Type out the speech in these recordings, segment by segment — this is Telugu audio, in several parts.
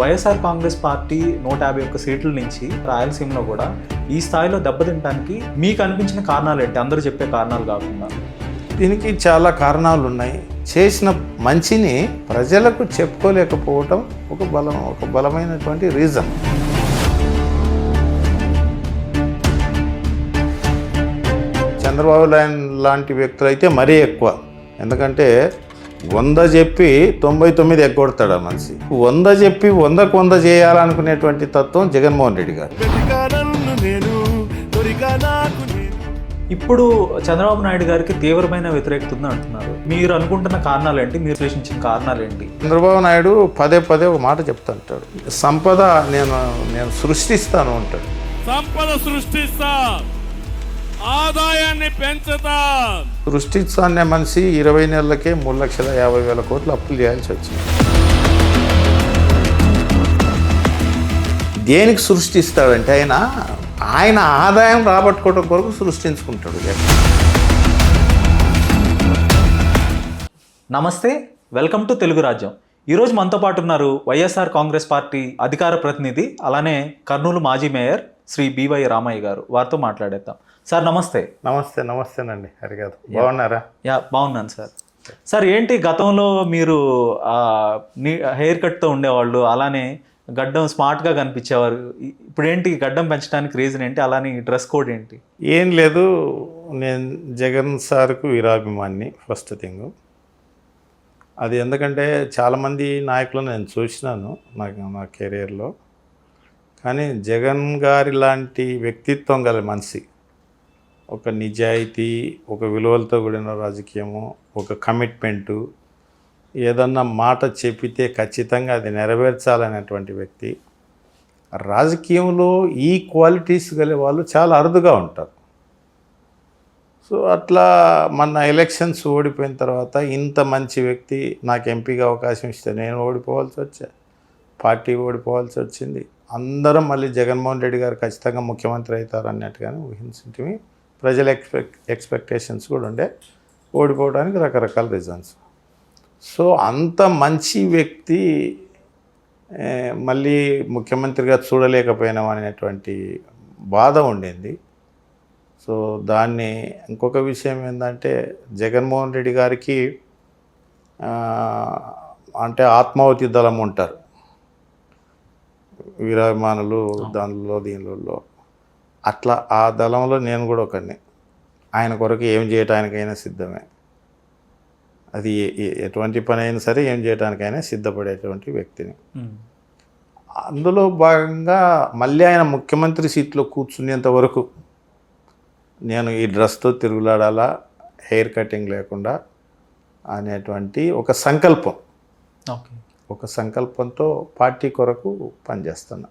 వైఎస్ఆర్ కాంగ్రెస్ పార్టీ 151 సీట్ల నుంచి రాయలసీమలో కూడా ఈ స్థాయిలో దెబ్బతింటానికి మీకు అనిపించిన కారణాలు ఏంటి? అందరూ చెప్పే కారణాలు కాకుండా దీనికి చాలా కారణాలు ఉన్నాయి. చేసిన మంచిని ప్రజలకు చెప్పుకోలేకపోవటం ఒక బలమైనటువంటి రీజన్. చంద్రబాబు లాంటి వ్యక్తులు అయితే మరీ ఎక్కువ. ఎందుకంటే 100 చెప్పి 99 ఎగ్గొడతాడు ఆ మనిషి. 100 చెప్పి 100కు 100 చేయాలనుకునేటువంటి తత్వం జగన్మోహన్ రెడ్డి గారు. ఇప్పుడు చంద్రబాబు నాయుడు గారికి తీవ్రమైన వ్యతిరేకత ఉంది అంటున్నారు. మీరు అనుకుంటున్న కారణాలు ఏంటి? మీరు విశ్లేషించిన కారణాలు ఏంటి? చంద్రబాబు నాయుడు పదే ఒక మాట చెప్తుంటాడు, సంపద నేను సృష్టిస్తాను అంటాడు. సంపద సృష్టిస్తా, ఆదాయాన్ని పెంచుతా. సృష్టిస్తానే మనిషి 20 నెలలకే 3,50,000 కోట్లు అప్పులు చేయాల్సి వచ్చింది. దేనికి సృష్టిస్తాడంటే ఆయన ఆదాయం రాబట్టుకోవడం కొరకు సృష్టించుకుంటాడు. నమస్తే, వెల్కమ్ టు తెలుగు రాజ్యం. ఈరోజు మనతో పాటు ఉన్నారు వైఎస్ఆర్ కాంగ్రెస్ పార్టీ అధికార ప్రతినిధి, అలానే కర్నూలు మాజీ మేయర్ శ్రీ బివై రామయ్య గారు. వారితో మాట్లాడేద్దాం. సార్ నమస్తే. నమస్తేనండి హరిగారు, బాగున్నారా? బాగున్నాను సార్. సార్ ఏంటి, గతంలో మీరు హెయిర్ కట్తో ఉండేవాళ్ళు, అలానే గడ్డం స్మార్ట్గా కనిపించేవారు. ఇప్పుడు ఏంటి గడ్డం పెంచడానికి రీజన్ ఏంటి? అలానే డ్రెస్ కోడ్ ఏంటి? ఏం లేదు, నేను జగన్ సార్కు వీరాభిమాన్ని. ఫస్ట్ థింగ్ అది. ఎందుకంటే చాలామంది నాయకులను నేను చూసినాను నా కెరీర్లో, కానీ జగన్ గారి లాంటి వ్యక్తిత్వం గల మనిషి, ఒక నిజాయితీ, ఒక విలువలతో కూడిన రాజకీయము, ఒక కమిట్మెంటు, ఏదన్నా మాట చెప్పితే ఖచ్చితంగా అది నెరవేర్చాలనేటువంటి వ్యక్తి. రాజకీయంలో ఈ క్వాలిటీస్ గల వాళ్ళు చాలా అరుదుగా ఉంటారు. సో అట్లా మన ఎలక్షన్స్ ఓడిపోయిన తర్వాత ఇంత మంచి వ్యక్తి నాకు ఎంపీగా అవకాశం ఇస్తే నేను ఓడిపోవాల్సి వచ్చా, పార్టీ ఓడిపోవాల్సి వచ్చింది. అందరం మళ్ళీ జగన్మోహన్ రెడ్డి గారు ఖచ్చితంగా ముఖ్యమంత్రి అవుతారు అన్నట్టుగానే ఊహించింటివి. ప్రజల ఎక్స్పెక్టేషన్స్ కూడా ఉండే. ఓడిపోవడానికి రకరకాల రీజన్స్. సో అంత మంచి వ్యక్తి మళ్ళీ ముఖ్యమంత్రిగా చూడలేకపోయినాం అనేటువంటి బాధ ఉండింది. సో దాన్ని ఇంకొక విషయం ఏంటంటే, జగన్మోహన్ రెడ్డి గారికి అంటే ఆత్మాహుతి దళం ఉంటారు వీరాభిమానులు, దీనిలో అట్లా ఆ దళంలో నేను కూడా ఒకరిని. ఆయన కొరకు ఏం చేయటానికైనా సిద్ధమే. అది ఎటువంటి పని అయినా సరే ఏం చేయడానికైనా సిద్ధపడేటువంటి వ్యక్తిని. అందులో భాగంగా మళ్ళీ ఆయన ముఖ్యమంత్రి సీట్లో కూర్చునేంత వరకు నేను ఈ డ్రెస్తో తిరుగులాడాలా, హెయిర్ కటింగ్ లేకుండా అనేటువంటి ఒక సంకల్పం, ఒక సంకల్పంతో పార్టీ కొరకు పనిచేస్తున్నా.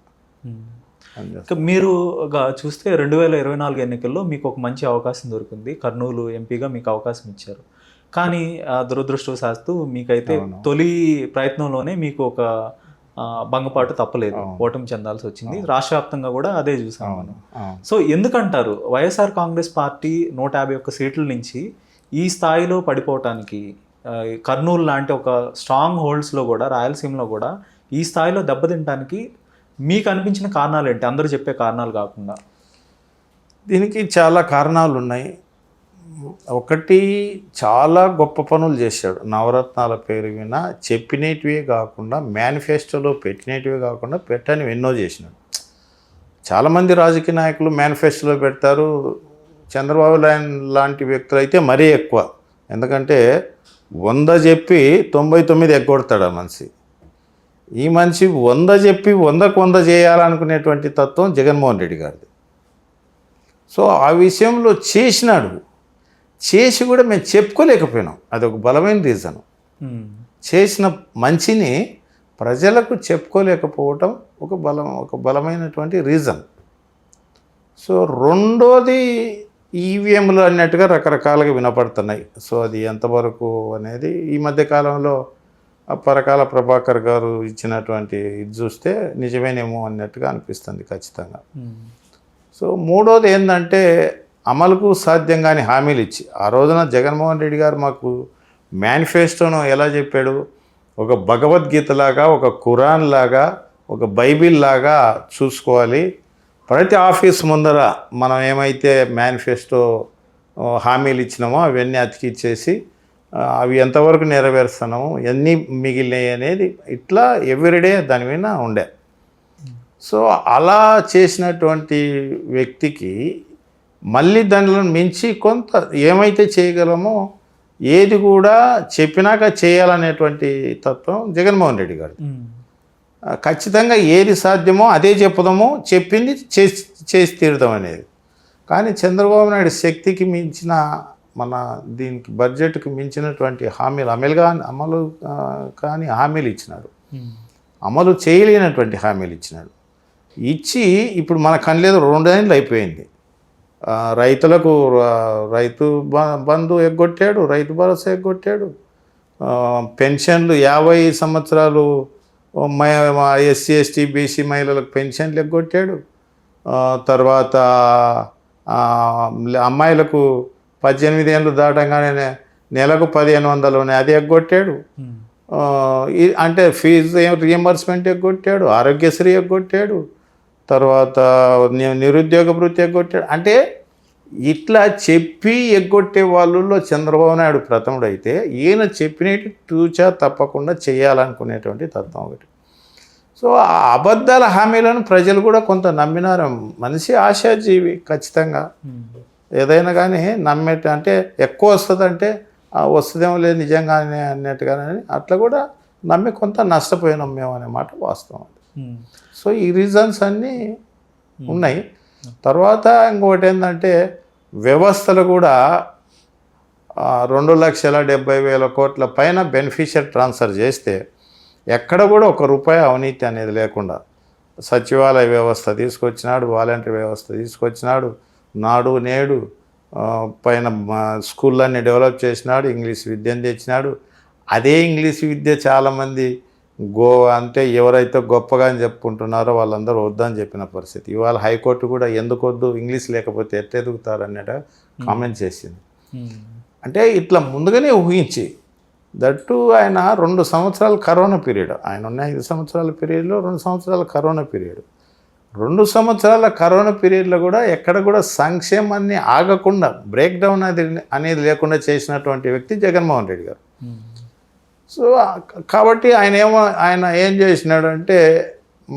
మీరు చూస్తే 2024 ఎన్నికల్లో మీకు ఒక మంచి అవకాశం దొరికింది. కర్నూలు ఎంపీగా మీకు అవకాశం ఇచ్చారు. కానీ దురదృష్టవశాత్తు మీకైతే తొలి ప్రయత్నంలోనే మీకు ఒక భంగపాటు తప్పలేదు, ఓటమి చెందాల్సి వచ్చింది. రాష్ట్ర వ్యాప్తంగా కూడా అదే చూసాం మనం. సో ఎందుకంటారు వైఎస్ఆర్ కాంగ్రెస్ పార్టీ 151 సీట్ల నుంచి ఈ స్థాయిలో పడిపోవటానికి, కర్నూలు లాంటి ఒక స్ట్రాంగ్ హోల్డ్స్లో కూడా, రాయలసీమలో కూడా ఈ స్థాయిలో దెబ్బతింటానికి మీకు అనిపించిన కారణాలు ఏంటి? అందరూ చెప్పే కారణాలు కాకుండా దీనికి చాలా కారణాలు ఉన్నాయి. ఒకటి, చాలా గొప్ప పనులు చేశాడు. నవరత్నాల పేరు వినా చెప్పినటివే కాకుండా, మేనిఫెస్టోలో పెట్టినటివే కాకుండా పెట్టని ఎన్నో చేసినాడు. చాలామంది రాజకీయ నాయకులు మేనిఫెస్టోలో పెడతారు. చంద్రబాబు లాంటి వ్యక్తులు అయితే మరీ ఎక్కువ. ఎందుకంటే 100 చెప్పి 99 ఎగ్గొడతాడు ఆ మనిషి. ఈ మనిషి 100 చెప్పి 100కు 100 చేయాలనుకునేటువంటి తత్వం జగన్మోహన్ రెడ్డి గారిది. సో ఆ విషయంలో చేసినాడు. చేసి కూడా మేము చెప్పుకోలేకపోయినాం. అది ఒక బలమైన రీజను. చేసిన మంచిని ప్రజలకు చెప్పుకోలేకపోవటం ఒక బలమైనటువంటి రీజన్. సో రెండోది, ఈవీఎంలు అన్నట్టుగా రకరకాలుగా వినపడుతున్నాయి. సో అది ఎంతవరకు అనేది ఈ మధ్యకాలంలో పరకాల ప్రభాకర్ గారు ఇచ్చినటువంటి ఇది చూస్తే నిజమేనేమో అన్నట్టుగా అనిపిస్తుంది ఖచ్చితంగా. సో మూడోది ఏంటంటే, అమలుకు సాధ్యం కాని హామీలు ఇచ్చి, ఆ రోజున జగన్మోహన్ రెడ్డి గారు మాకు మేనిఫెస్టోను ఎలా చెప్పాడు, ఒక భగవద్గీతలాగా, ఒక ఖురాన్ లాగా ఒక బైబిల్ లాగా చూసుకోవాలి. ప్రతి ఆఫీస్ ముందర మనం ఏమైతే మేనిఫెస్టో హామీలు ఇచ్చినామో అవన్నీ అతికిచ్చేసి అవి ఎంతవరకు నెరవేరుస్తున్నాము, ఎన్ని మిగిలినాయి అనేది ఇట్లా ఎవ్రీడే దాని మీద ఉండే. సో అలా చేసినటువంటి వ్యక్తికి మళ్ళీ దానిలో మించి కొంత ఏమైతే చేయగలమో ఏది కూడా చెప్పినాక చేయాలనేటువంటి తత్వం జగన్మోహన్ రెడ్డి గారు. ఖచ్చితంగా ఏది సాధ్యమో అదే చెప్పుదాము, చెప్పింది చేసి తీరుదాం అనేది. కానీ చంద్రబాబు నాయుడు శక్తికి మించిన మన దీనికి బడ్జెట్కి మించినటువంటి హామీలు అమలు కానీ హామీలు ఇచ్చినాడు, అమలు చేయలేనటువంటి హామీలు ఇచ్చినాడు. ఇచ్చి ఇప్పుడు మన కనలేదు 2 ఏళ్ళు అయిపోయింది. రైతులకు రైతు బంధు ఎగ్గొట్టాడు, రైతు భరోసా ఎగ్గొట్టాడు, పెన్షన్లు 50 సంవత్సరాలు ఎస్సీ ఎస్టీ బీసీ మహిళలకు పెన్షన్లు ఎగ్గొట్టాడు. తర్వాత అమ్మాయిలకు 18 ఏళ్ళు దాటంగానే నెలకు 1500 అది ఎగ్గొట్టాడు. అంటే ఫీజు రియంబర్స్మెంట్ ఎగ్గొట్టాడు, ఆరోగ్యశ్రీ ఎగ్గొట్టాడు, తర్వాత నిరుద్యోగ భృతి ఎగ్గొట్టాడు. అంటే ఇట్లా చెప్పి ఎగ్గొట్టే వాళ్ళలో చంద్రబాబు నాయుడు ప్రథముడు అయితే, ఈయన చెప్పినట్టు తూచా తప్పకుండా చేయాలనుకునేటువంటి తత్వం ఒకటి. సో ఆ అబద్ధాల హామీలను ప్రజలు కూడా కొంత నమ్మినారు. మనిషి ఆశాజీవి, ఖచ్చితంగా ఏదైనా కానీ అంటే ఎక్కువ వస్తుందంటే వస్తుందేమో లేదు నిజంగానే అన్నట్టుగానే అట్లా కూడా నమ్మి కొంత నష్టపోయినాం మేము అనే మాట వాస్తవం. సో ఈ రీజన్స్ అన్నీ ఉన్నాయి. తర్వాత ఇంకొకటి ఏంటంటే వ్యవస్థలు కూడా 2,70,000 కోట్ల పైన బెనిఫిషియరీ ట్రాన్స్ఫర్ చేస్తే ఎక్కడ కూడా ₹1 అవినీతి అనేది లేకుండా సచివాలయ వ్యవస్థ తీసుకొచ్చినాడు, వాలంటరీ వ్యవస్థ తీసుకొచ్చినాడు, నాడు నేడు పైన స్కూళ్ళన్నీ డెవలప్ చేసినాడు, ఇంగ్లీష్ విద్యను తెచ్చినాడు. అదే ఇంగ్లీష్ విద్య చాలామంది అంటే ఎవరైతే గొప్పగా అని చెప్పుకుంటున్నారో వాళ్ళందరూ వద్దని చెప్పిన పరిస్థితి. ఇవాళ హైకోర్టు కూడా ఎందుకు వద్దు, ఇంగ్లీష్ లేకపోతే ఎట్లా ఎదుగుతారు అన్నట్టు కామెంట్ చేసింది. అంటే ఇట్లా ముందుగానే ఊహించి దట్టు ఆయన 2 సంవత్సరాల కరోనా పీరియడ్, ఆయన ఉన్న 5 సంవత్సరాల పీరియడ్లో 2 సంవత్సరాల కరోనా పీరియడ్, 2 సంవత్సరాల కరోనా పీరియడ్లో కూడా ఎక్కడ కూడా సంక్షేమాన్ని ఆగకుండా బ్రేక్ డౌన్ అనేది లేకుండా చేసినటువంటి వ్యక్తి జగన్మోహన్ రెడ్డి గారు. సో కాబట్టి ఆయన ఏం చేసినాడంటే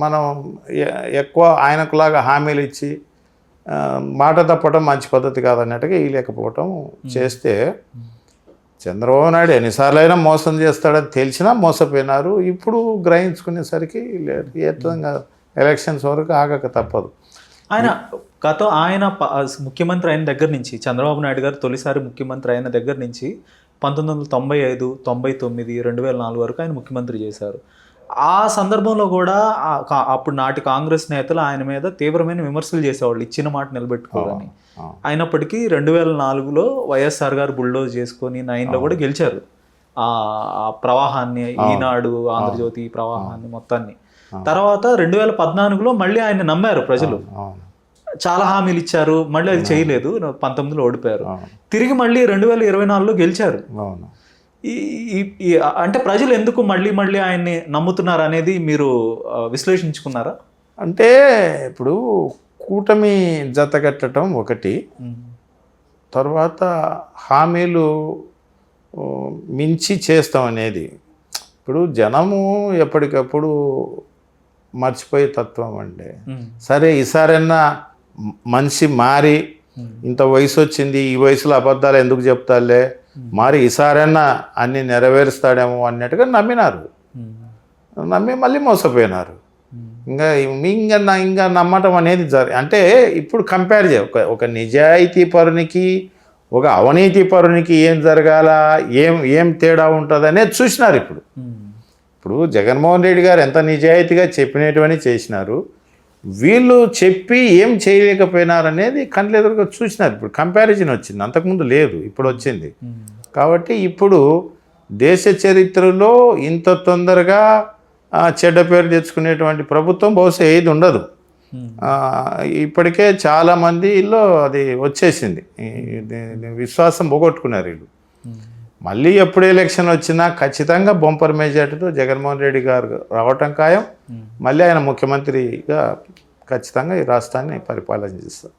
మనం ఎక్కువ ఆయనకులాగా హామీలు ఇచ్చి మాట తప్పడం మంచి పద్ధతి కాదన్నట్టుగా లేకపోవటం చేస్తే చంద్రబాబు నాయుడు ఎన్నిసార్లైనా మోసం చేస్తాడని తెలిసినా మోసపోయినారు. ఇప్పుడు గ్రహించుకునేసరికి ఏతంగా ఎలక్షన్స్ వరకు ఆగక తప్పదు. ఆయన ముఖ్యమంత్రి అయిన దగ్గర నుంచి, చంద్రబాబు నాయుడు గారు తొలిసారి ముఖ్యమంత్రి అయిన దగ్గర నుంచి 1995, 99, 2004 వరకు ఆయన ముఖ్యమంత్రి చేశారు. ఆ సందర్భంలో కూడా అప్పుడు నాటి కాంగ్రెస్ నేతలు ఆయన మీద తీవ్రమైన విమర్శలు చేసేవాళ్ళు, ఇచ్చిన మాట నిలబెట్టుకోవాలని. అయినప్పటికీ 2004లో వైఎస్ఆర్ గారు బుల్డోజ్ చేసుకొని 9లో కూడా గెలిచారు. ఆ ప్రవాహాన్ని, ఈనాడు, ఆంధ్రజ్యోతి ప్రవాహాన్ని మొత్తాన్ని. తర్వాత 2014లో మళ్ళీ ఆయన నమ్మారు ప్రజలు, చాలా హామీలు ఇచ్చారు, మళ్ళీ అది చేయలేదు, 19లో ఓడిపోయారు. తిరిగి మళ్ళీ 2024లో గెలిచారు. అంటే ప్రజలు ఎందుకు మళ్ళీ మళ్ళీ ఆయన్ని నమ్ముతున్నారు అనేది మీరు విశ్లేషించుకున్నారా? అంటే ఇప్పుడు కూటమి జతగట్టడం ఒకటి, తర్వాత హామీలు మించి చేస్తాం అనేది. ఇప్పుడు జనము ఎప్పటికప్పుడు మర్చిపోయే తత్వం అండి. సరే ఈసారైనా మనిషి మారి, ఇంత వయసు వచ్చింది, ఈ వయసులో అబద్ధాలు ఎందుకు చెప్తాలే, మరి ఈసారైనా అన్ని నెరవేరుస్తాడేమో అన్నట్టుగా నమ్మినారు. నమ్మి మళ్ళీ మోసపోయినారు. ఇంకా నమ్మటం అనేది అంటే ఇప్పుడు కంపేర్ ఒక నిజాయితీ పరునికి ఒక అవినీతి పరునికి ఏం జరగాల, ఏం తేడా ఉంటుంది అనేది చూసినారు. ఇప్పుడు జగన్మోహన్ రెడ్డి గారు ఎంత నిజాయితీగా చెప్పినటువంటి చేసినారు, వీళ్ళు చెప్పి ఏం చేయలేకపోయినారు అనేది కండ్లెదురుగా చూసినారు. ఇప్పుడు కంపారిజన్ వచ్చింది, అంతకుముందు లేదు, ఇప్పుడు వచ్చింది. కాబట్టి ఇప్పుడు దేశ చరిత్రలో ఇంత తొందరగా చెడ్డ పేరు తెచ్చుకునేటువంటి ప్రభుత్వం బహుశా ఏది ఉండదు. ఇప్పటికే చాలామందిలో అది వచ్చేసింది, విశ్వాసం పోగొట్టుకున్నారు వీళ్ళు. మళ్ళీ ఎప్పుడు ఎలక్షన్ వచ్చినా ఖచ్చితంగా బొంపర్ మెజార్టీతో జగన్మోహన్ రెడ్డి గారు రావటం ఖాయం. మళ్ళీ ఆయన ముఖ్యమంత్రిగా ఖచ్చితంగా ఈ రాష్ట్రాన్ని పరిపాలన చేస్తారు.